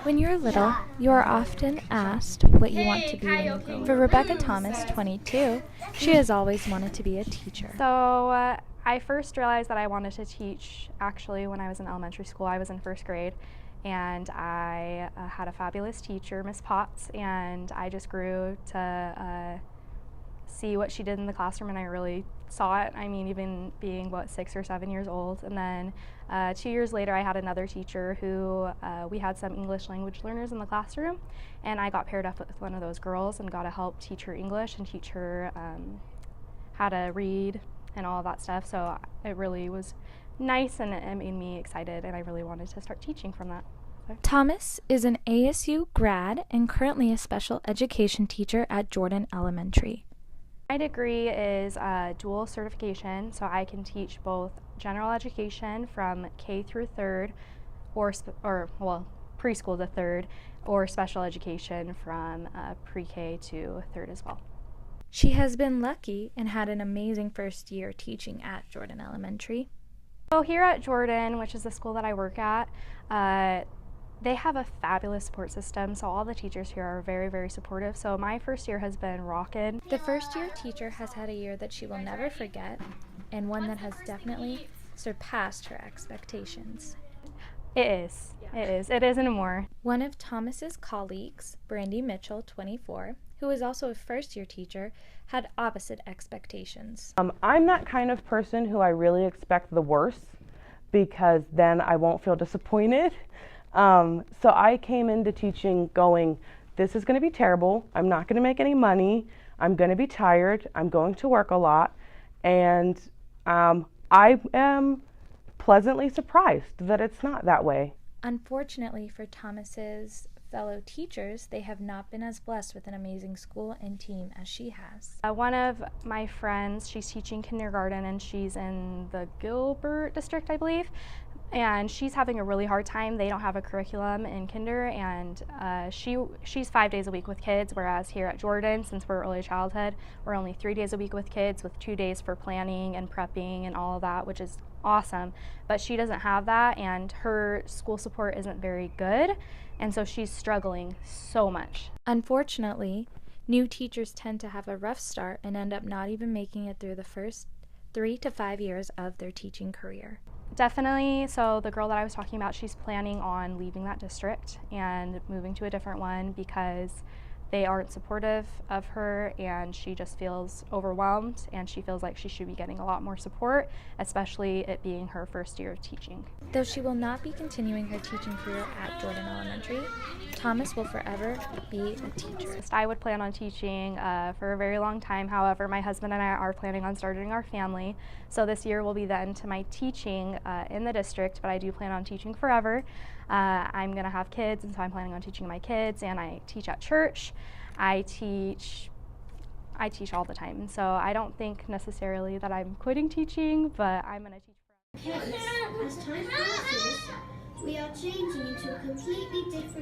When you're little, you are often asked what you want to be when you grow up. For Rebecca Thomas, 22, she has always wanted to be a teacher. So I first realized that I wanted to teach actually when I was in elementary school. I was in first grade, and I had a fabulous teacher, Miss Potts, and I just grew to see what she did in the classroom, and I really saw it. I mean, even being 6 or 7 years old. And then 2 years later, I had another teacher who we had some English language learners in the classroom, and I got paired up with one of those girls and got to help teach her English and teach her how to read and all of that stuff. So it really was nice, and it made me excited, and I really wanted to start teaching from that. Thomas is an ASU grad and currently a special education teacher at Jordan Elementary. My degree is dual certification, so I can teach both general education from K through 3rd, or preschool to 3rd, or special education from pre-K to 3rd as well. She has been lucky and had an amazing first year teaching at Jordan Elementary. So here at Jordan, which is the school that I work at, they have a fabulous support system, so all the teachers here are very, very supportive. So my first year has been rockin'. The first year teacher has had a year that she will never forget, and one that has definitely surpassed her expectations. It is and more. One of Thomas's colleagues, Brandy Mitchell, 24, who is also a first-year teacher, had opposite expectations. I'm that kind of person who I really expect the worst, because then I won't feel disappointed. So I came into teaching going, this is going to be terrible. I'm not going to make any money. I'm going to be tired. I'm going to work a lot. And I am pleasantly surprised that it's not that way. Unfortunately for Thomas's fellow teachers, they have not been as blessed with an amazing school and team as she has. One of my friends, she's teaching kindergarten, and she's in the Gilbert district, I believe, and she's having a really hard time. They don't have a curriculum in kinder, and she's 5 days a week with kids, whereas here at Jordan, since we're early childhood, we're only 3 days a week with kids, with 2 days for planning and prepping and all of that, which is awesome. But she doesn't have that, and her school support isn't very good, and so she's struggling so much. Unfortunately, new teachers tend to have a rough start and end up not even making it through the first 3 to 5 years of their teaching career. Definitely. So the girl that I was talking about, she's planning on leaving that district and moving to a different one because they aren't supportive of her, and she just feels overwhelmed, and she feels like she should be getting a lot more support, especially it being her first year of teaching. Though she will not be continuing her teaching career at Jordan Elementary, Thomas will forever be a teacher. I would plan on teaching for a very long time. However, my husband and I are planning on starting our family, so this year will be the end to my teaching in the district, but I do plan on teaching forever. I'm going to have kids, and so I'm planning on teaching my kids, and I teach at church. I teach all the time, so I don't think necessarily that I'm quitting teaching, but I'm going to teach forever. Parents, as time passes, we are changing into a completely different